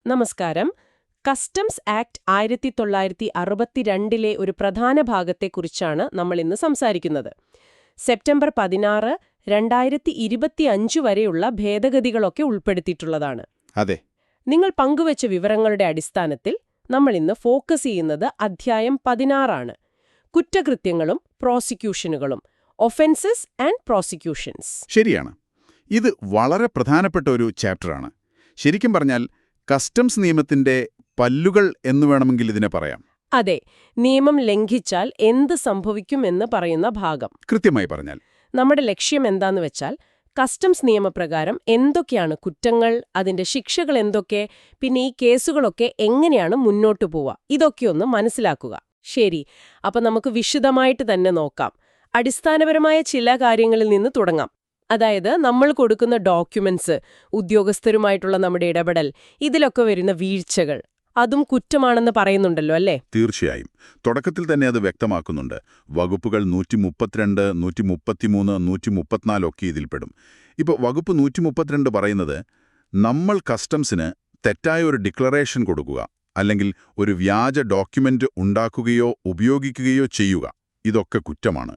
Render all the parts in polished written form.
നമസ്കാരം. Customs act 1962 ഒരു പ്രധാന ഭാഗത്തെക്കുറിച്ചാണ് നമ്മൾ ഇന്ന് സംസാരിക്കുന്നത്. സെപ്റ്റംബർ 16, 2025 വരെയുള്ള ഭേദഗതികളൊക്കെ ഉൾപ്പെടുത്തിയിട്ടുള്ളതാണ്. അതെ. നിങ്ങൾ പങ്കുവച്ച വിവരങ്ങളുടെ അടിസ്ഥാനത്തിൽ നമ്മൾ ഇന്ന് ഫോക്കസ് ചെയ്യുന്നത് അധ്യായം 16 ആണ്. കുറ്റകൃത്യങ്ങളും പ്രോസിക്യൂഷനുകളും, ഒഫൻസസ് ആൻഡ് പ്രോസിക്യൂഷൻസ്. ശരിയാണ്. ഇത് വളരെ പ്രധാനപ്പെട്ട ഒരു ചാപ്റ്ററാണ്. ശരിക്കും പറഞ്ഞാൽ കസ്റ്റംസ് നിയമത്തിന്റെ പല്ലുകൾ എന്ന് വേണമെങ്കിൽ ഇതിനെ പറയാം. അതെ, നിയമം ലംഘിച്ചാൽ എന്ത് സംഭവിക്കുമെന്ന് പറയുന്ന ഭാഗം. കൃത്യമായി പറഞ്ഞാൽ നമ്മുടെ ലക്ഷ്യം എന്താന്ന് വെച്ചാൽ കസ്റ്റംസ് നിയമപ്രകാരം എന്തൊക്കെയാണ് കുറ്റങ്ങൾ, അതിന്റെ ശിക്ഷകൾ എന്തൊക്കെ, പിന്നെ ഈ കേസുകളൊക്കെ എങ്ങനെയാണ് മുന്നോട്ടു പോവുക, ഇതൊക്കെയൊന്ന് മനസ്സിലാക്കുക. ശരി, അപ്പൊ നമുക്ക് വിശദമായിട്ട് തന്നെ നോക്കാം. അടിസ്ഥാനപരമായ ചില കാര്യങ്ങളിൽ നിന്ന് തുടങ്ങാം. അതായത് നമ്മൾ കൊടുക്കുന്ന ഡോക്യുമെന്റ്സ്, ഉദ്യോഗസ്ഥരുമായിട്ടുള്ള നമ്മുടെ ഇടപെടൽ, ഇതിലൊക്കെ വരുന്ന വീഴ്ചകൾ, അതും കുറ്റമാണെന്ന് പറയുന്നുണ്ടല്ലോ അല്ലേ? തീർച്ചയായും. തുടക്കത്തിൽ തന്നെ അത് വ്യക്തമാക്കുന്നുണ്ട്. വകുപ്പുകൾ 132, 133, 134 ഒക്കെ ഇതിൽപ്പെടും. ഇപ്പോൾ വകുപ്പ് 132 പറയുന്നത് നമ്മൾ കസ്റ്റംസിന് തെറ്റായ ഒരു ഡിക്ലറേഷൻ കൊടുക്കുക, അല്ലെങ്കിൽ ഒരു വ്യാജ ഡോക്യുമെന്റ് ഉണ്ടാക്കുകയോ ഉപയോഗിക്കുകയോ ചെയ്യുക, ഇതൊക്കെ കുറ്റമാണ്.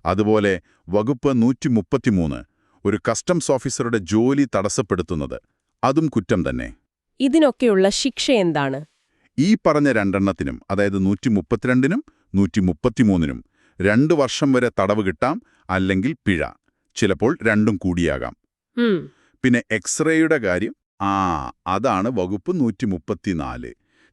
അതുപോലെ വകുപ്പ് 133 ഒരു കസ്റ്റംസ് ഓഫീസറുടെ ജോലി തടസ്സപ്പെടുത്തുന്നത്, അതും കുറ്റം തന്നെ. ഇതിനൊക്കെയുള്ള ശിക്ഷ എന്താണ്? ഈ പറഞ്ഞ രണ്ടെണ്ണത്തിനും, അതായത് 132നും 133നും 2 വർഷം വരെ തടവ് കിട്ടാം, അല്ലെങ്കിൽ പിഴ. ചിലപ്പോൾ രണ്ടും കൂടിയാകാം. പിന്നെ എക്സ്റേയുടെ കാര്യം, അതാണ് വകുപ്പ് 134.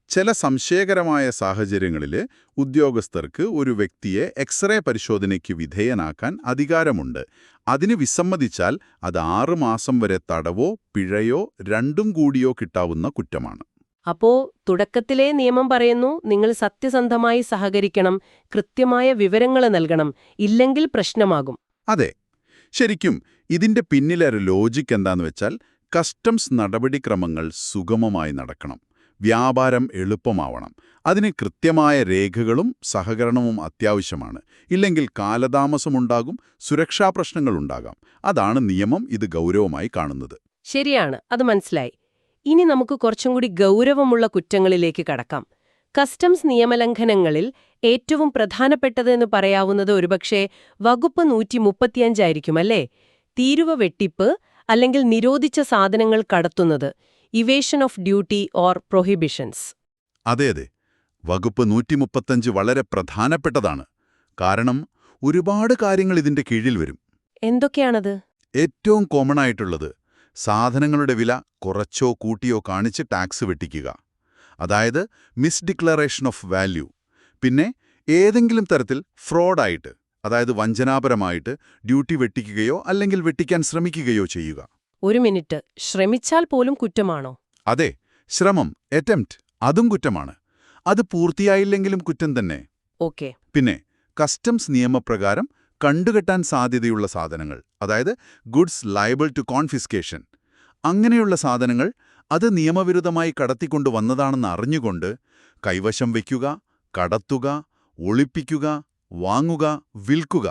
ചില സംശയകരമായ സാഹചര്യങ്ങളിൽ ഉദ്യോഗസ്ഥർക്ക് ഒരു വ്യക്തിയെ എക്സ്റേ പരിശോധനയ്ക്ക് വിധേയനാക്കാൻ അധികാരമുണ്ട്. അതിന് വിസമ്മതിച്ചാൽ അത് 6 മാസം വരെ തടവോ പിഴയോ രണ്ടും കൂടിയോ കിട്ടാവുന്ന കുറ്റമാണ്. അപ്പോ തുടക്കത്തിലേ നിയമം പറയുന്നു, നിങ്ങൾ സത്യസന്ധമായി സഹകരിക്കണം, കൃത്യമായ വിവരങ്ങൾ നൽകണം, ഇല്ലെങ്കിൽ പ്രശ്നമാകും. അതെ. ശരിക്കും ഇതിന്റെ പിന്നിലെ ലോജിക്ക് എന്താന്ന് വെച്ചാൽ, കസ്റ്റംസ് നടപടിക്രമങ്ങൾ സുഗമമായി നടക്കണം, വ്യാപാരം എളുപ്പമാവണം. അതിന് കൃത്യമായ രേഖകളും സഹകരണവും അത്യാവശ്യമാണ്. ഇല്ലെങ്കിൽ കാലതാമസമുണ്ടാകും, സുരക്ഷാ പ്രശ്നങ്ങളുണ്ടാകാം. അതാണ് നിയമം ഇത് ഗൗരവമായി കാണുന്നത്. ശരിയാണ്, അത് മനസ്സിലായി. ഇനി നമുക്ക് കുറച്ചും കൂടി ഗൗരവമുള്ള കുറ്റങ്ങളിലേക്ക് കടക്കാം. കസ്റ്റംസ് നിയമലംഘനങ്ങളിൽ ഏറ്റവും പ്രധാനപ്പെട്ടതെന്ന് പറയാവുന്നത് ഒരുപക്ഷെ വകുപ്പ് 135 ആയിരിക്കും അല്ലേ? തീരുവ വെട്ടിപ്പ്, അല്ലെങ്കിൽ നിരോധിച്ച സാധനങ്ങൾ കടത്തുന്നത്, evasion of duty or prohibitions. അതെ. വകുപ്പ് 135 വളരെ പ്രധാനപ്പെട്ടതാണ്. കാരണം ഒരുപാട് കാര്യങ്ങൾ ഇതിന്റെ കീഴിൽ വരും. എന്തൊക്കെയാണത്? ഏറ്റവും കോമൺ ആയിട്ടുള്ളത്, സാധനങ്ങളുടെ വില കുറച്ചോ കൂട്ടിയോ കാണിച്ച് ടാക്സ് വെട്ടിക്കുക, അതായത് മിസ്ഡിക്ലറേഷൻ ഓഫ് വാല്യൂ. പിന്നെ ഏതെങ്കിലും തരത്തിൽ ഫ്രോഡായിട്ട്, അതായത് വഞ്ചനാപരമായിട്ട് ഡ്യൂട്ടി വെട്ടിക്കുകയോ അല്ലെങ്കിൽ വെട്ടിക്കാൻ ശ്രമിക്കുകയോ ചെയ്യുക. ഒരു മിനിറ്റ്, ശ്രമിച്ചാൽ പോലും കുറ്റമാണോ? അതെ, ശ്രമം, അറ്റംപ്റ്റ്, അതും കുറ്റമാണ്. അത് പൂർത്തിയായില്ലെങ്കിലും കുറ്റം തന്നെ. ഓക്കെ. പിന്നെ കസ്റ്റംസ് നിയമപ്രകാരം കണ്ടുകെട്ടാൻ സാധ്യതയുള്ള സാധനങ്ങൾ, അതായത് ഗുഡ്സ് ലയബിൾ ടു കോൺഫിസ്കേഷൻ, അങ്ങനെയുള്ള സാധനങ്ങൾ അത് നിയമവിരുദ്ധമായി കടത്തിക്കൊണ്ടു വന്നതാണെന്ന് അറിഞ്ഞുകൊണ്ട് കൈവശം വയ്ക്കുക, കടത്തുക, ഒളിപ്പിക്കുക, വാങ്ങുക, വിൽക്കുക,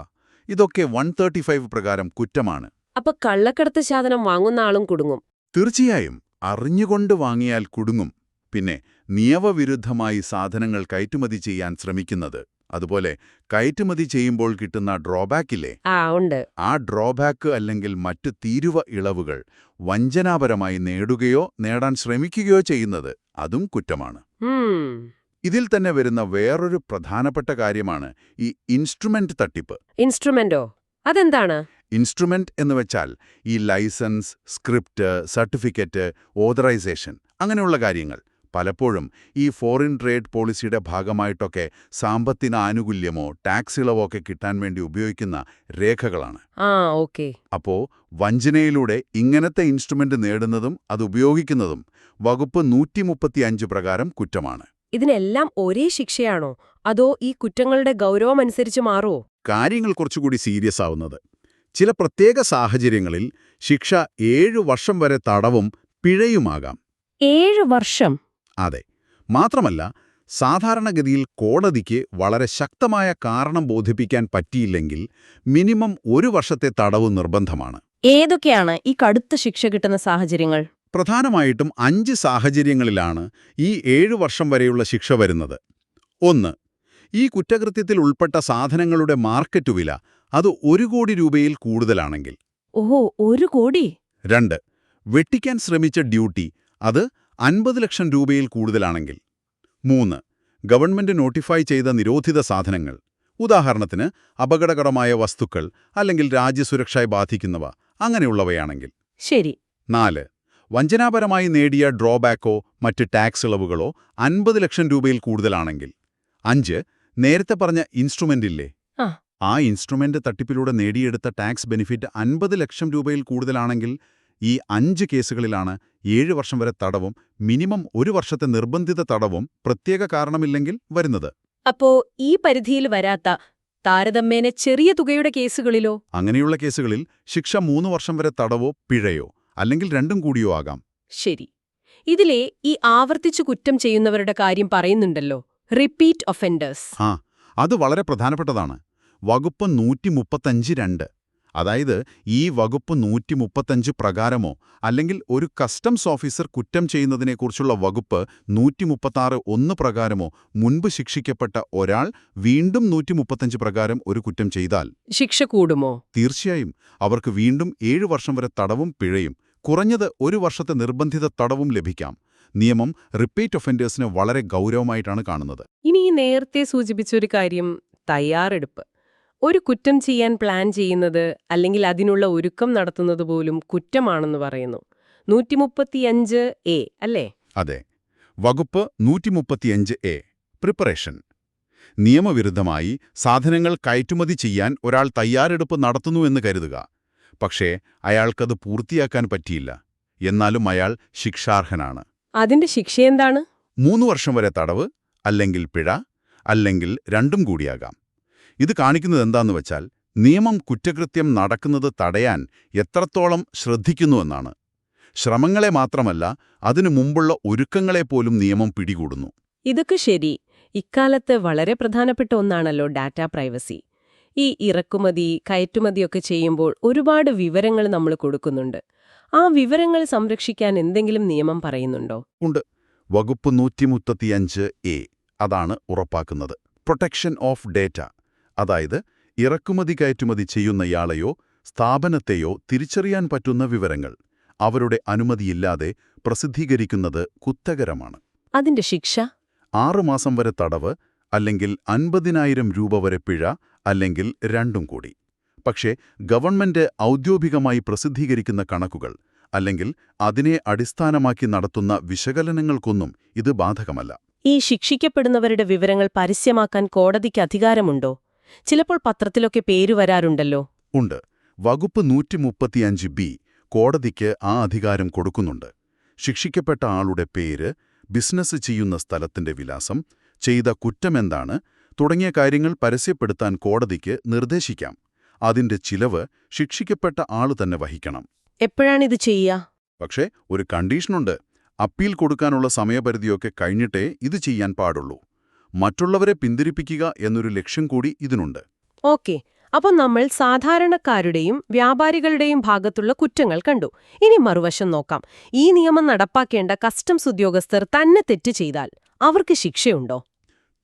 ഇതൊക്കെ 135 പ്രകാരം കുറ്റമാണ്. അപ്പൊ കള്ളക്കടത്ത് സാധനം വാങ്ങുന്ന ആളും കുടുങ്ങും? തീർച്ചയായും. അറിഞ്ഞുകൊണ്ട് വാങ്ങിയാൽ കുടുങ്ങും. പിന്നെ നിയമവിരുദ്ധമായി സാധനങ്ങൾ കയറ്റുമതി ചെയ്യാൻ ശ്രമിക്കുന്നത്, അതുപോലെ കയറ്റുമതി ചെയ്യുമ്പോൾ കിട്ടുന്ന ഡ്രോബാക്കില്ലേ, ഉണ്ട്. ആ ഡ്രോബാക്ക് അല്ലെങ്കിൽ മറ്റു തീരുവ ഇളവുകൾ വഞ്ചനാപരമായി നേടുകയോ നേടാൻ ശ്രമിക്കുകയോ ചെയ്യുന്നത്, അതും കുറ്റമാണ്. ഇതിൽ തന്നെ വരുന്ന വേറൊരു പ്രധാനപ്പെട്ട കാര്യമാണ് ഈ ഇൻസ്ട്രുമെന്റ് തട്ടിപ്പ്. ഇൻസ്ട്രുമെന്റോ? അതെന്താണ്? ഇൻസ്ട്രുമെന്റ് എന്ന് വെച്ചാൽ ഈ ലൈസൻസ്, സ്ക്രിപ്റ്റ്, സർട്ടിഫിക്കറ്റ്, ഓതറൈസേഷൻ, അങ്ങനെയുള്ള കാര്യങ്ങൾ. പലപ്പോഴും ഈ ഫോറിൻ ട്രേഡ് പോളിസിയുടെ ഭാഗമായിട്ടൊക്കെ സാമ്പത്തിക ആനുകൂല്യമോ ടാക്സ് ഇളവോ ഒക്കെ കിട്ടാൻ വേണ്ടി ഉപയോഗിക്കുന്ന രേഖകളാണ്. അപ്പോ വഞ്ചനയിലൂടെ ഇങ്ങനത്തെ ഇൻസ്ട്രുമെന്റ് നേടുന്നതും അത് ഉപയോഗിക്കുന്നതും വകുപ്പ് 135 പ്രകാരം കുറ്റമാണ്. ഇതിനെല്ലാം ഒരേ ശിക്ഷയാണോ, അതോ ഈ കുറ്റങ്ങളുടെ ഗൗരവമനുസരിച്ച് മാറുമോ? കാര്യങ്ങൾ കുറച്ചുകൂടി സീരിയസ് ആവുന്നത്. ചില പ്രത്യേക സാഹചര്യങ്ങളിൽ ശിക്ഷ 7 വർഷം വരെ തടവും പിഴയുമാകാം. 7 വർഷം? അതെ. മാത്രമല്ല, സാധാരണഗതിയിൽ കോടതിക്ക് വളരെ ശക്തമായ കാരണം ബോധിപ്പിക്കാൻ പറ്റിയില്ലെങ്കിൽ മിനിമം 1 വർഷത്തെ തടവ് നിർബന്ധമാണ്. ഏതൊക്കെയാണ് ഈ കടുത്ത ശിക്ഷ കിട്ടുന്ന സാഹചര്യങ്ങൾ? പ്രധാനമായിട്ടും 5 സാഹചര്യങ്ങളിലാണ് ഈ 7 വർഷം വരെയുള്ള ശിക്ഷ വരുന്നത്. 1. ഈ കുറ്റകൃത്യത്തിൽ ഉൾപ്പെട്ട സാധനങ്ങളുടെ മാർക്കറ്റ് വില അത് 1 കോടി രൂപയിൽ കൂടുതലാണെങ്കിൽ. ഓഹോ, 1 കോടി? 2. വെട്ടിക്കാൻ ശ്രമിച്ച ഡ്യൂട്ടി അത് 50 ലക്ഷം രൂപയിൽ കൂടുതലാണെങ്കിൽ. 3. ഗവൺമെന്റ് നോട്ടിഫൈ ചെയ്ത നിരോധിത സാധനങ്ങൾ, ഉദാഹരണത്തിന് അപകടകരമായ വസ്തുക്കൾ അല്ലെങ്കിൽ രാജ്യസുരക്ഷയെ ബാധിക്കുന്നവ, അങ്ങനെയുള്ളവയാണെങ്കിൽ. ശരി. 4. വഞ്ചനാപരമായി നേടിയ ഡ്രോബാക്കോ മറ്റ് ടാക്സ് ഇളവുകളോ 50 ലക്ഷം രൂപയിൽ കൂടുതലാണെങ്കിൽ. 5. നേരത്തെ പറഞ്ഞ ഇൻസ്ട്രുമെന്റ് ഇല്ലേ, ആ ഇൻസ്ട്രുമെന്റ് തട്ടിപ്പിലൂടെ നേടിയെടുത്ത ടാക്സ് ബെനിഫിറ്റ് 50 ലക്ഷം രൂപയിൽ കൂടുതലാണെങ്കിൽ. ഈ 5 കേസുകളിലാണ് 7 വർഷം വരെ തടവും മിനിമം 1 വർഷത്തെ നിർബന്ധിത തടവും പ്രത്യേക കാരണമില്ലെങ്കിൽ വരുന്നത്. അപ്പോ ഈ പരിധിയിൽ വരാത്ത താരതമ്യേന ചെറിയ തുകയുടെ കേസുകളിലോ? അങ്ങനെയുള്ള കേസുകളിൽ ശിക്ഷ 3 വർഷം വരെ തടവോ പിഴയോ അല്ലെങ്കിൽ രണ്ടും കൂടിയോ ആകാം. ശരി. ഇതിലെ ഈ ആവർത്തിച്ചു കുറ്റം ചെയ്യുന്നവരുടെ കാര്യം പറയുന്നുണ്ടല്ലോ, റിപ്പീറ്റ് ഒഫൻഡേഴ്സ്. അത് വളരെ പ്രധാനപ്പെട്ടതാണ്. വകുപ്പ് 135(2). അതായത് ഈ വകുപ്പ് 135 പ്രകാരമോ അല്ലെങ്കിൽ ഒരു കസ്റ്റംസ് ഓഫീസർ കുറ്റം ചെയ്യുന്നതിനെക്കുറിച്ചുള്ള വകുപ്പ് 136(1) പ്രകാരമോ മുൻപ് ശിക്ഷിക്കപ്പെട്ട ഒരാൾ വീണ്ടും 135 പ്രകാരം ഒരു കുറ്റം ചെയ്താൽ ശിക്ഷ കൂടുമോ? തീർച്ചയായും അവർക്ക് വീണ്ടും 7 വർഷം വരെ തടവും പിഴയും കുറഞ്ഞത് 1 വർഷത്തെ നിർബന്ധിത തടവും ലഭിക്കാം. നിയമം റിപ്പീറ്റ് ഒഫൻഡേഴ്സിനെ വളരെ ഗൗരവമായിട്ടാണ് കാണുന്നത്. ഇനി ഈ നേരത്തെ സൂചിപ്പിച്ചൊരു കാര്യം, തയ്യാറെടുപ്പ്. ഒരു കുറ്റം ചെയ്യാൻ പ്ലാൻ ചെയ്യുന്നത് അല്ലെങ്കിൽ അതിനുള്ള ഒരുക്കം നടത്തുന്നത് പോലും കുറ്റമാണെന്ന് പറയുന്നു. 135(a) അല്ലേ? അതെ. വകുപ്പ് 135(a) പ്രിപ്പറേഷൻ. നിയമവിരുദ്ധമായി സാധനങ്ങൾ കയറ്റുമതി ചെയ്യാൻ ഒരാൾ തയ്യാറെടുപ്പ് നടത്തുന്നുവെന്ന് കരുതുക. പക്ഷേ അയാൾക്കത് പൂർത്തിയാക്കാൻ പറ്റിയില്ല. എന്നാലും അയാൾ ശിക്ഷാർഹനാണ്. അതിന്റെ ശിക്ഷയെന്താണ്? 3 വർഷം വരെ തടവ്, അല്ലെങ്കിൽ പിഴ, അല്ലെങ്കിൽ രണ്ടും കൂടിയാകാം. ഇത് കാണിക്കുന്നത് എന്താന്ന് വെച്ചാൽ നിയമം കുറ്റകൃത്യം നടക്കുന്നത് തടയാൻ എത്രത്തോളം ശ്രദ്ധിക്കുന്നുവെന്നാണ്. ശ്രമങ്ങളെ മാത്രമല്ല, അതിനു മുമ്പുള്ള ഒരുക്കങ്ങളെപ്പോലും നിയമം പിടികൂടുന്നു. ഇതൊക്കെ ശരി. ഇക്കാലത്ത് വളരെ പ്രധാനപ്പെട്ട ഒന്നാണല്ലോ ഡാറ്റാ പ്രൈവസി. ഈ ഇറക്കുമതി കയറ്റുമതിയൊക്കെ ചെയ്യുമ്പോൾ ഒരുപാട് വിവരങ്ങൾ നമ്മൾ കൊടുക്കുന്നുണ്ട്. ആ വിവരങ്ങൾ സംരക്ഷിക്കാൻ എന്തെങ്കിലും നിയമം പറയുന്നുണ്ടോ? ഉണ്ട്. വകുപ്പ് 135(a) അതാണ് ഉറപ്പാക്കുന്നത്. Protection of data. അതായത് ഇറക്കുമതി കയറ്റുമതി ചെയ്യുന്നയാളെയോ സ്ഥാപനത്തെയോ തിരിച്ചറിയാൻ പറ്റുന്ന വിവരങ്ങൾ അവരുടെ അനുമതിയില്ലാതെ പ്രസിദ്ധീകരിക്കുന്നത് കുറ്റകരമാണ്. അതിന്റെ ശിക്ഷ 6 മാസം വരെ തടവ്, അല്ലെങ്കിൽ 50,000 രൂപ വരെ പിഴ, അല്ലെങ്കിൽ രണ്ടും കൂടി. പക്ഷേ ഗവൺമെന്റ് ഔദ്യോഗികമായി പ്രസിദ്ധീകരിക്കുന്ന കണക്കുകൾ അല്ലെങ്കിൽ അതിനെ അടിസ്ഥാനമാക്കി നടത്തുന്ന വിശകലനങ്ങൾക്കൊന്നും ഇത് ബാധകമല്ല. ഈ ശിക്ഷിക്കപ്പെടുന്നവരുടെ വിവരങ്ങൾ പരസ്യമാക്കാൻ കോടതിക്ക് അധികാരമുണ്ടോ? ചിലപ്പോൾ പത്രത്തിലൊക്കെ പേര് വരാറുണ്ടല്ലോ. ഉണ്ട്. വകുപ്പ് 135(b) കോടതിക്ക് ആ അധികാരം കൊടുക്കുന്നുണ്ട്. ശിക്ഷിക്കപ്പെട്ട ആളുടെ പേര്, ബിസിനസ് ചെയ്യുന്ന സ്ഥലത്തിന്റെ വിലാസം, ചെയ്ത കുറ്റമെന്താണ് തുടങ്ങിയ കാര്യങ്ങൾ പരസ്യപ്പെടുത്താൻ കോടതിക്ക് നിർദ്ദേശിക്കാം. അതിന്റെ ചിലവ് ശിക്ഷിക്കപ്പെട്ട ആള് തന്നെ വഹിക്കണം. എപ്പോഴാണിത് ചെയ്യുക? പക്ഷേ ഒരു കണ്ടീഷനുണ്ട്. അപ്പീൽ കൊടുക്കാനുള്ള സമയപരിധിയൊക്കെ കഴിഞ്ഞിട്ടേ ഇത് ചെയ്യാൻ പാടുള്ളൂ. മറ്റുള്ളവരെ പിന്തിരിപ്പിക്കുക എന്നൊരു ലക്ഷ്യം കൂടി ഇതിനുണ്ട്. ഓക്കെ. അപ്പോൾ നമ്മൾ സാധാരണക്കാരുടെയും വ്യാപാരികളുടെയും ഭാഗത്തുള്ള കുറ്റങ്ങൾ കണ്ടു. ഇനി മറുവശം നോക്കാം. ഈ നിയമം നടപ്പാക്കേണ്ട കസ്റ്റംസ് ഉദ്യോഗസ്ഥർ തന്നെ തെറ്റ് ചെയ്താൽ അവർക്ക് ശിക്ഷയുണ്ടോ?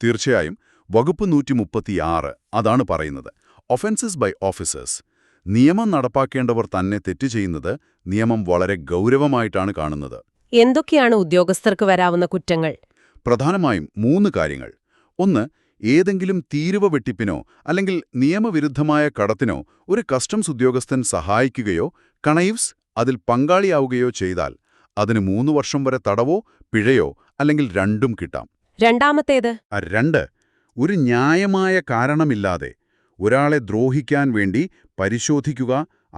തീർച്ചയായും. വകുപ്പ് 136 അതാണ് പറയുന്നത്. Offences by officers. നിയമം നടപ്പാക്കേണ്ടവർ തന്നെ തെറ്റ് ചെയ്യുന്നത് നിയമം വളരെ ഗൗരവമായിട്ടാണ് കാണുന്നത്. എന്തൊക്കെയാണ് ഉദ്യോഗസ്ഥർക്ക് വരാവുന്ന കുറ്റങ്ങൾ? പ്രധാനമായും 3 കാര്യങ്ങൾ. 1. ഏതെങ്കിലും തീരുവ വെട്ടിപ്പിനോ അല്ലെങ്കിൽ നിയമവിരുദ്ധമായ കടത്തിനോ ഒരു കസ്റ്റംസ് ഉദ്യോഗസ്ഥൻ സഹായിക്കുകയോ കണൈവ്സ് അതിൽ പങ്കാളിയാവുകയോ ചെയ്താൽ അതിന് 3 വർഷം വരെ തടവോ പിഴയോ അല്ലെങ്കിൽ രണ്ടും കിട്ടാം. രണ്ടാമത്തേത്? 2. ഒരു ന്യായമായ കാരണമില്ലാതെ ഒരാളെ ദ്രോഹിക്കാൻ വേണ്ടി പരിശോധിക്കുക,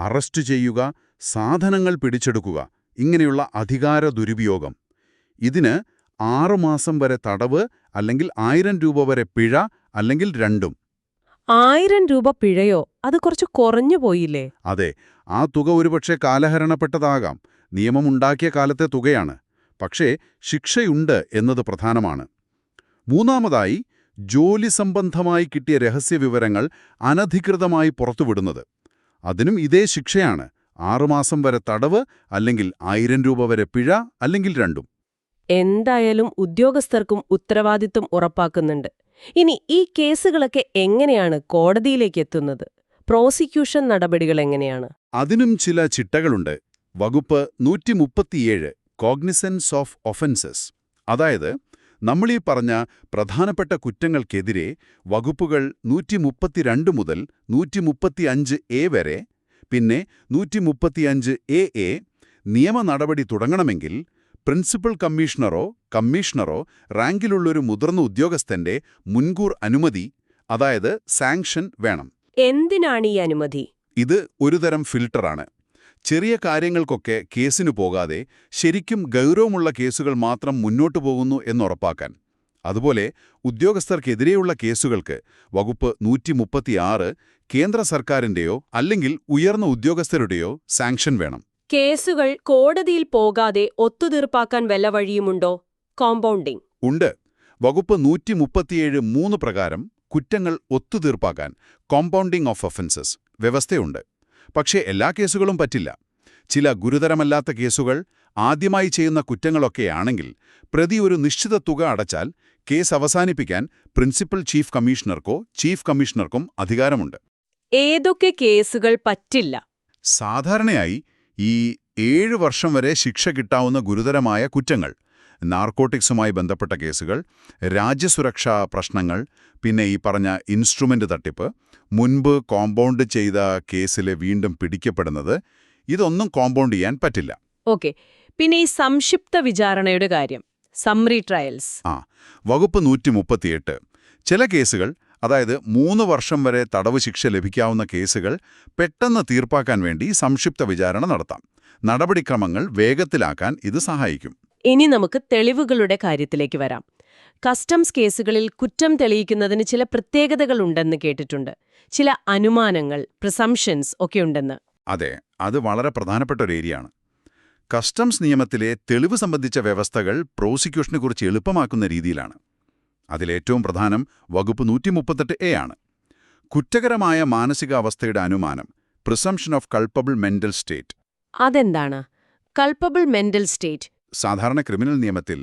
അറസ്റ്റ് ചെയ്യുക, സാധനങ്ങൾ പിടിച്ചെടുക്കുക, ഇങ്ങനെയുള്ള അധികാര ദുരുപയോഗം. ഇതിന് 6 മാസം വരെ തടവ് അല്ലെങ്കിൽ 1000 രൂപ വരെ പിഴ, അല്ലെങ്കിൽ രണ്ടും. 1000 രൂപ പിഴയോ? അത് കുറച്ച് കുറഞ്ഞു പോയില്ലേ? അതെ. ആ തുക ഒരുപക്ഷെ കാലഹരണപ്പെട്ടതാകാം. നിയമമുണ്ടാക്കിയ കാലത്തെ തുകയാണ്. പക്ഷേ ശിക്ഷയുണ്ട് എന്നത് പ്രധാനമാണ്. 3. ജോലി സംബന്ധമായി കിട്ടിയ രഹസ്യവിവരങ്ങൾ അനധികൃതമായി പുറത്തുവിടുന്നത്. അതിനും ഇതേ ശിക്ഷയാണ്. 6 മാസം വരെ തടവ്, അല്ലെങ്കിൽ 1000 രൂപ വരെ പിഴ, അല്ലെങ്കിൽ രണ്ടും. എന്തായാലും ഉദ്യോഗസ്ഥർക്കും ഉത്തരവാദിത്വം ഉറപ്പാക്കുന്നുണ്ട്. ഇനി ഈ കേസുകളൊക്കെ എങ്ങനെയാണ് കോടതിയിലേക്ക് എത്തുന്നത്? പ്രോസിക്യൂഷൻ നടപടികൾ എങ്ങനെയാണ്? അതിനും ചില ചിട്ടകളുണ്ട്. വകുപ്പ് 137 കോഗ്നിസൻസ് ഓഫ് ഒഫൻസസ്, അതായത് നമ്മളീ പറഞ്ഞ പ്രധാനപ്പെട്ട കുറ്റങ്ങൾക്കെതിരെ വകുപ്പുകൾ 132 മുതൽ 135A വരെ, പിന്നെ 135AA നിയമ നടപടി തുടങ്ങണമെങ്കിൽ പ്രിൻസിപ്പൽ കമ്മീഷണറോ റാങ്കിലുള്ളൊരു മുതിർന്ന ഉദ്യോഗസ്ഥന്റെ മുൻകൂർ അനുമതി, അതായത് സാങ്ഷൻ വേണം. എന്തിനാണ് ഈ അനുമതി? ഇത് ഒരുതരം ഫിൽട്ടറാണ്. ചെറിയ കാര്യങ്ങൾക്കൊക്കെ കേസിനു പോകാതെ ശരിക്കും ഗൗരവമുള്ള കേസുകൾ മാത്രം മുന്നോട്ടു പോകുന്നു എന്നുറപ്പാക്കാൻ. അതുപോലെ ഉദ്യോഗസ്ഥർക്കെതിരെയുള്ള കേസുകൾക്ക് വകുപ്പ് 136 കേന്ദ്ര സർക്കാരിന്റെയോ അല്ലെങ്കിൽ ഉയർന്ന ഉദ്യോഗസ്ഥരുടെയോ സാങ്ഷൻ വേണം. കേസുകൾ കോടതിയിൽ പോകാതെ ഒത്തുതീർപ്പാക്കാൻ വല്ല വഴിയുമുണ്ടോ? കോമ്പൗണ്ടിംഗ് ഉണ്ട്. വകുപ്പ് 137(3) പ്രകാരം കുറ്റങ്ങൾ ഒത്തുതീർപ്പാക്കാൻ കോമ്പൗണ്ടിംഗ് ഓഫ് ഒഫൻസസ് വ്യവസ്ഥയുണ്ട്. പക്ഷേ എല്ലാ കേസുകളും പറ്റില്ല. ചില ഗുരുതരമല്ലാത്ത കേസുകൾ, ആദ്യമായി ചെയ്യുന്ന കുറ്റങ്ങളൊക്കെയാണെങ്കിൽ പ്രതി ഒരു നിശ്ചിത തുക അടച്ചാൽ കേസ് അവസാനിപ്പിക്കാൻ പ്രിൻസിപ്പൽ ചീഫ് കമ്മീഷണർക്കും അധികാരമുണ്ട്. ഏതൊക്കെ കേസുകൾ പറ്റില്ല? സാധാരണയായി ഈ 7 വർഷം വരെ ശിക്ഷ കിട്ടാവുന്ന ഗുരുതരമായ കുറ്റങ്ങൾ, നാർക്കോട്ടിക്സുമായി ബന്ധപ്പെട്ട കേസുകൾ, രാജ്യസുരക്ഷാ പ്രശ്നങ്ങൾ, പിന്നെ ഈ പറഞ്ഞ ഇൻസ്ട്രുമെന്റ് തട്ടിപ്പ്, മുൻപ് കോമ്പൗണ്ട് ചെയ്ത കേസിൽ വീണ്ടും പിടിക്കപ്പെടുന്നത്, ഇതൊന്നും കോമ്പൗണ്ട് ചെയ്യാൻ പറ്റില്ല. ഓക്കെ. പിന്നെ ഈ സംക്ഷിപ്ത വിചാരണയുടെ കാര്യം, സമ്മറി ട്രയൽസ്. വകുപ്പ് 138 ചില കേസുകൾ, അതായത് 3 വർഷം വരെ തടവ് ശിക്ഷ ലഭിക്കാവുന്ന കേസുകൾ പെട്ടെന്ന് തീർപ്പാക്കാൻ വേണ്ടി സംക്ഷിപ്ത വിചാരണ നടത്താം. നടപടിക്രമങ്ങൾ വേഗത്തിലാക്കാൻ ഇത് സഹായിക്കും. ഇനി നമുക്ക് തെളിവുകളുടെ കാര്യത്തിലേക്ക് വരാം. കസ്റ്റംസ് കേസുകളിൽ കുറ്റം തെളിയിക്കുന്നതിന് ചില പ്രത്യേകതകളുണ്ടെന്ന് കേട്ടിട്ടുണ്ട്. ചില അനുമാനങ്ങൾ, പ്രിസംഷൻസ് ഒക്കെ ഉണ്ടെന്ന്. അതെ, അത് വളരെ പ്രധാനപ്പെട്ട ഒരു ഏരിയയാണ്. കസ്റ്റംസ് നിയമത്തിലെ തെളിവ് സംബന്ധിച്ച വ്യവസ്ഥകൾ പ്രോസിക്യൂഷനെക്കുറിച്ച് എളുപ്പമാക്കുന്ന രീതിയിലാണ്. അതിലേറ്റവും പ്രധാനം വകുപ്പ് 138A ആണ്. കുറ്റകരമായ മാനസികാവസ്ഥയുടെ അനുമാനം, presumption of culpable mental state. അതെന്താണ് കൾപ്പബിൾ മെന്റൽ സ്റ്റേറ്റ്? സാധാരണ ക്രിമിനൽ നിയമത്തിൽ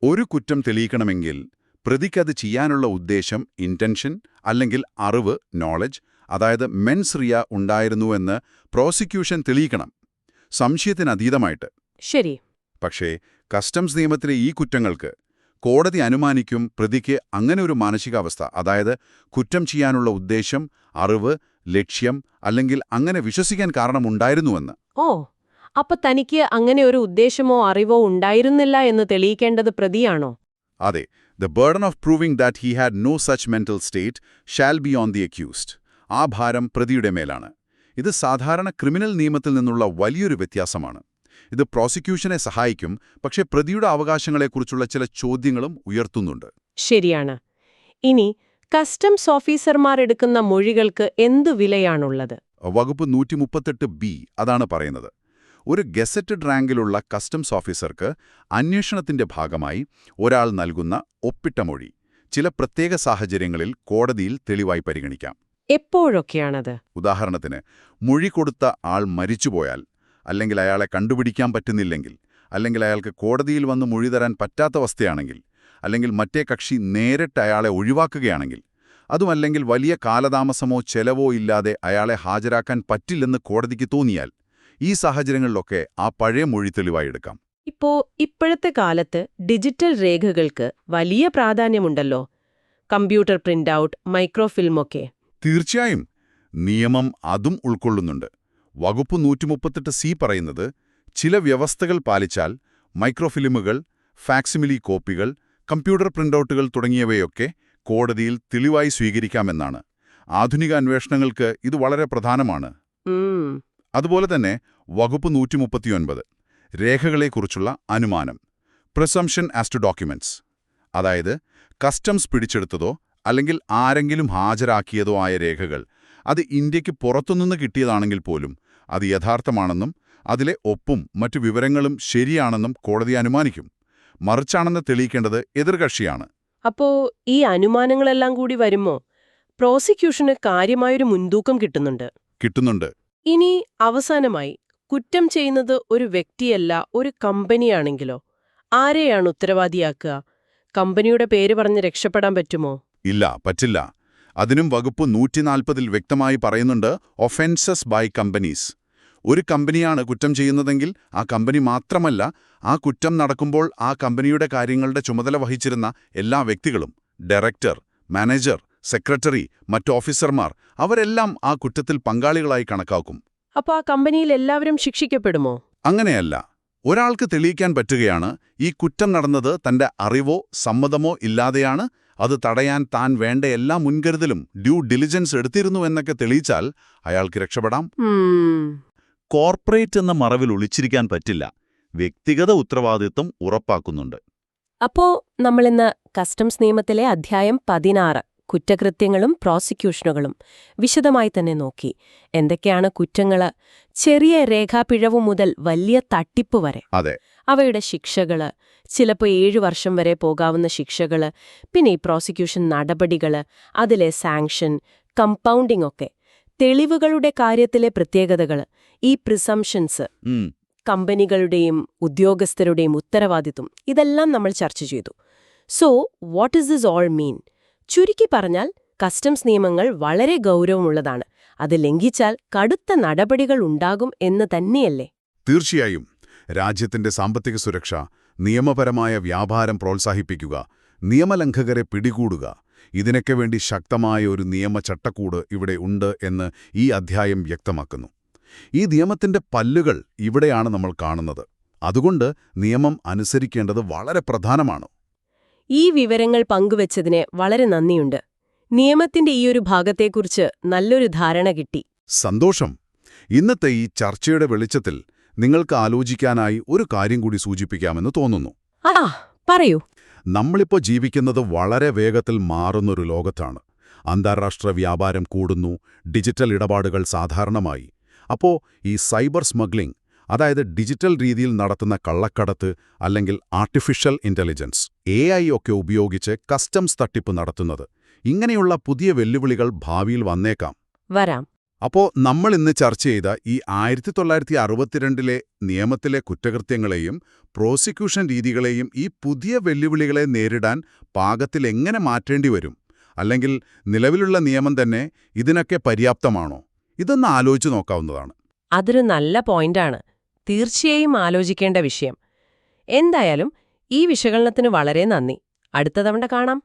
ഒരു കുറ്റം തെളിയിക്കണമെങ്കിൽ പ്രതിക്കത് ചെയ്യാനുള്ള ഉദ്ദേശം, ഇന്റൻഷൻ, അല്ലെങ്കിൽ അറിവ്, നോളജ്, അതായത് മെൻസ് റിയ ഉണ്ടായിരുന്നുവെന്ന് പ്രോസിക്യൂഷൻ തെളിയിക്കണം, സംശയത്തിനതീതമായിട്ട്. ശരി. പക്ഷേ കസ്റ്റംസ് നിയമത്തിലെ ഈ കുറ്റങ്ങൾക്ക് കോടതി അനുമാനിക്കും പ്രതിക്ക് അങ്ങനെ ഒരു മാനസികാവസ്ഥ, അതായത് കുറ്റം ചെയ്യാനുള്ള ഉദ്ദേശം, അറിവ്, ലക്ഷ്യം, അല്ലെങ്കിൽ അങ്ങനെ വിശ്വസിക്കാൻ കാരണമുണ്ടായിരുന്നുവെന്ന്. ഓ, അപ്പൊ തനിക്ക് അങ്ങനെ ഒരു ഉദ്ദേശമോ അറിവോ ഉണ്ടായിരുന്നില്ല എന്ന് തെളിയിക്കേണ്ടത് പ്രതിയാണോ? അതെ. The burden of proving that he had no such mental state shall be on the accused. ആ ഭാരം പ്രതിയുടെ മേലാണ്. ഇത് സാധാരണ ക്രിമിനൽ നിയമത്തിൽ നിന്നുള്ള വലിയൊരു വ്യത്യാസമാണ്. ഇത് പ്രോസിക്യൂഷനെ സഹായിക്കും, പക്ഷേ പ്രതിയുടെ അവകാശങ്ങളെക്കുറിച്ചുള്ള ചില ചോദ്യങ്ങളും ഉയർത്തുന്നുണ്ട്. ശരിയാണ്. ഇനി കസ്റ്റംസ് ഓഫീസർമാർ എടുക്കുന്ന മൊഴികൾക്ക് എന്തു വിലയാണുള്ളത്? വകുപ്പ് 138B അതാണ് പറയുന്നത്. ഒരു ഗസറ്റഡ് റാങ്കിലുള്ള കസ്റ്റംസ് ഓഫീസർക്ക് അന്വേഷണത്തിന്റെ ഭാഗമായി ഒരാൾ നൽകുന്ന ഒപ്പിട്ട മൊഴി ചില പ്രത്യേക സാഹചര്യങ്ങളിൽ കോടതിയിൽ തെളിവായി പരിഗണിക്കാം. എപ്പോഴൊക്കെയാണത്? ഉദാഹരണത്തിന്, മൊഴി കൊടുത്ത ആൾ മരിച്ചുപോയാൽ, അല്ലെങ്കിൽ അയാളെ കണ്ടുപിടിക്കാൻ പറ്റുന്നില്ലെങ്കിൽ, അല്ലെങ്കിൽ അയാൾക്ക് കോടതിയിൽ വന്ന് മൊഴി തരാൻ പറ്റാത്ത അവസ്ഥയാണെങ്കിൽ, അല്ലെങ്കിൽ മറ്റേ കക്ഷി നേരിട്ട് അയാളെ ഒഴിവാക്കുകയാണെങ്കിൽ, അതുമല്ലെങ്കിൽ വലിയ കാലതാമസമോ ചെലവോ ഇല്ലാതെ അയാളെ ഹാജരാക്കാൻ പറ്റില്ലെന്ന് കോടതിക്ക് തോന്നിയാൽ, ഈ സാഹചര്യങ്ങളിലൊക്കെ ആ പഴയ മൊഴി തെളിവായി എടുക്കാം. ഇപ്പോഴത്തെ കാലത്ത് ഡിജിറ്റൽ രേഖകൾക്ക് വലിയ പ്രാധാന്യമുണ്ടല്ലോ. കമ്പ്യൂട്ടർ പ്രിന്റ് ഔട്ട്, മൈക്രോഫിൽമൊക്കെ. തീർച്ചയായും നിയമം അതും ഉൾക്കൊള്ളുന്നുണ്ട്. വകുപ്പ് 138C പറയുന്നത്, ചില വ്യവസ്ഥകൾ പാലിച്ചാൽ മൈക്രോഫിലിമുകൾ, ഫാക്സിമിലി കോപ്പികൾ, കമ്പ്യൂട്ടർ പ്രിന്റൌട്ടുകൾ തുടങ്ങിയവയൊക്കെ കോടതിയിൽ തെളിവായി സ്വീകരിക്കാമെന്നാണ്. ആധുനിക അന്വേഷണങ്ങൾക്ക് ഇത് വളരെ പ്രധാനമാണ്. അതുപോലെ തന്നെ വകുപ്പ് 139 രേഖകളെക്കുറിച്ചുള്ള അനുമാനം, പ്രിസംഷൻ ആസ് ടു ഡോക്യുമെന്റ്സ്, അതായത് കസ്റ്റംസ് പിടിച്ചെടുത്തതോ അല്ലെങ്കിൽ ആരെങ്കിലും ഹാജരാക്കിയതോ ആയ രേഖകൾ അത് ഇന്ത്യക്ക് പുറത്തുനിന്ന് കിട്ടിയതാണെങ്കിൽ പോലും അത് യഥാർത്ഥമാണെന്നും അതിലെ ഒപ്പും മറ്റു വിവരങ്ങളും ശരിയാണെന്നും കോടതി അനുമാനിക്കും. മറിച്ചാണെന്ന് തെളിയിക്കേണ്ടത് എതിർകക്ഷിയാണ്. അപ്പോ ഈ അനുമാനങ്ങളെല്ലാം കൂടി വരുമോ പ്രോസിക്യൂഷന് കാര്യമായൊരു മുൻതൂക്കം കിട്ടുന്നുണ്ട്? കിട്ടുന്നുണ്ട്. ഇനി അവസാനമായി കുറ്റം ചെയ്യുന്നത് ഒരു വ്യക്തിയല്ല, ഒരു കമ്പനിയാണെങ്കിലോ? ആരെയാണ് ഉത്തരവാദിയാക്കുക? കമ്പനിയുടെ പേര് പറഞ്ഞ് രക്ഷപ്പെടാൻ പറ്റുമോ? ഇല്ല, പറ്റില്ല. അതിനും വകുപ്പ് 140 വ്യക്തമായി പറയുന്നുണ്ട്, ഒഫൻസസ് ബൈ കമ്പനീസ്. ഒരു കമ്പനിയാണ് കുറ്റം ചെയ്യുന്നതെങ്കിൽ ആ കമ്പനി മാത്രമല്ല, ആ കുറ്റം നടക്കുമ്പോൾ ആ കമ്പനിയുടെ കാര്യങ്ങളുടെ ചുമതല വഹിച്ചിരുന്ന എല്ലാ വ്യക്തികളും, ഡയറക്ടർ, മാനേജർ, സെക്രട്ടറി, മറ്റ് ഓഫീസർമാർ, അവരെല്ലാം ആ കുറ്റത്തിൽ പങ്കാളികളായി കണക്കാക്കും. അപ്പോൾ ആ കമ്പനിയിൽ എല്ലാവരും ശിക്ഷിക്കപ്പെടുമോ? അങ്ങനെയല്ല. ഒരാൾക്ക് തെളിയിക്കാൻ പറ്റുകയാണ് ഈ കുറ്റം നടന്നത് തന്റെ അറിവോ സമ്മതമോ ഇല്ലാതെയാണ്, അത് തടയാൻ താൻ വേണ്ട എല്ലാ മുൻകരുതലും ഡ്യൂ ഡിലിജൻസ് എടുത്തിരുന്നു എന്നൊക്കെ തെളിയിച്ചാൽ അയാൾക്ക് രക്ഷപ്പെടാം. കോർപ്പറേറ്റ് എന്ന മറവിൽ ഒളിച്ചിരിക്കാൻ പറ്റില്ല. വ്യക്തിഗത ഉത്തരവാദിത്വം ഉറപ്പാക്കുന്നുണ്ട്. അപ്പോ നമ്മളിന്ന് കസ്റ്റംസ് നിയമത്തിലെ അധ്യായം 16 കുറ്റകൃത്യങ്ങളും പ്രോസിക്യൂഷനുകളും വിശദമായി തന്നെ നോക്കി. എന്തൊക്കെയാണ് കുറ്റങ്ങള്? ചെറിയ രേഖാപിഴവ് മുതൽ വലിയ തട്ടിപ്പ് വരെ. അതെ. അവയുടെ ശിക്ഷകള്, ചിലപ്പോൾ 7 വർഷം വരെ പോകാവുന്ന ശിക്ഷകള്, പിന്നെ ഈ പ്രോസിക്യൂഷൻ നടപടികള്, അതിലെ സാങ്ഷൻ, കമ്പൗണ്ടിംഗ് ഒക്കെ, തെളിവുകളുടെ കാര്യത്തിലെ പ്രത്യേകതകള്, ഈ പ്രിസംഷൻസ്, കമ്പനികളുടെയും ഉദ്യോഗസ്ഥരുടെയും ഉത്തരവാദിത്വം, ഇതെല്ലാം നമ്മൾ ചർച്ച ചെയ്തു. So what is this all mean? ചുരുക്കി പറഞ്ഞാൽ കസ്റ്റംസ് നിയമങ്ങൾ വളരെ ഗൗരവമുള്ളതാണ്. അത് ലംഘിച്ചാൽ കടുത്ത നടപടികൾ ഉണ്ടാകും എന്ന് തന്നെയല്ലേ? തീർച്ചയായും. രാജ്യത്തിന്റെ സാമ്പത്തിക സുരക്ഷ, നിയമപരമായ വ്യാപാരം പ്രോത്സാഹിപ്പിക്കുക, നിയമലംഘകരെ പിടികൂടുക, ഇതിനൊക്കെ വേണ്ടി ശക്തമായ ഒരു നിയമ ചട്ടക്കൂട് ഇവിടെ ഉണ്ട് എന്ന് ഈ അധ്യായം വ്യക്തമാക്കുന്നു. ഈ നിയമത്തിന്റെ പല്ലുകൾ ഇവിടെയാണ് നമ്മൾ കാണുന്നത്. അതുകൊണ്ട് നിയമം അനുസരിക്കേണ്ടത് വളരെ പ്രധാനമാണ്. ഈ വിവരങ്ങൾ പങ്കുവച്ചതിന് വളരെ നന്ദിയുണ്ട്. നിയമത്തിന്റെ ഈയൊരു ഭാഗത്തെക്കുറിച്ച് നല്ലൊരു ധാരണ കിട്ടി. സന്തോഷം. ഇന്നത്തെ ഈ ചർച്ചയുടെ വെളിച്ചത്തിൽ നിങ്ങൾക്ക് ആലോചിക്കാനായി ഒരു കാര്യം കൂടി സൂചിപ്പിക്കാമെന്ന് തോന്നുന്നു. പറയൂ. നമ്മളിപ്പോൾ ജീവിക്കുന്നത് വളരെ വേഗത്തിൽ മാറുന്നൊരു ലോകത്താണ്. അന്താരാഷ്ട്ര വ്യാപാരം കൂടുന്നു, ഡിജിറ്റൽ ഇടപാടുകൾ സാധാരണമായി. അപ്പോൾ ഈ സൈബർ സ്മഗ്ലിംഗ്, അതായത് ഡിജിറ്റൽ രീതിയിൽ നടത്തുന്ന കള്ളക്കടത്ത് അല്ലെങ്കിൽ ആർട്ടിഫിഷ്യൽ ഇന്റലിജൻസ് AI ഒക്കെ ഉപയോഗിച്ച് കസ്റ്റംസ് തട്ടിപ്പ് നടത്തുന്നത്, ഇങ്ങനെയുള്ള പുതിയ വെല്ലുവിളികൾ ഭാവിയിൽ വരാം. അപ്പോൾ നമ്മൾ ഇന്ന് ചർച്ച ചെയ്ത ഈ 1962 നിയമത്തിലെ കുറ്റകൃത്യങ്ങളെയും പ്രോസിക്യൂഷൻ രീതികളെയും ഈ പുതിയ വെല്ലുവിളികളെ നേരിടാൻ പാകത്തിൽ എങ്ങനെ മാറ്റേണ്ടി വരും? അല്ലെങ്കിൽ നിലവിലുള്ള നിയമം തന്നെ ഇതിനൊക്കെ പര്യാപ്തമാണോ? ഇതൊന്ന് ആലോചിച്ചു നോക്കാവുന്നതാണ്. അതൊരു നല്ല പോയിന്റാണ്. തീർച്ചയായും ആലോചിക്കേണ്ട വിഷയം. എന്തായാലും ഈ വിശകലനത്തിന് വളരെ നന്ദി. അടുത്ത തവണ കാണാം.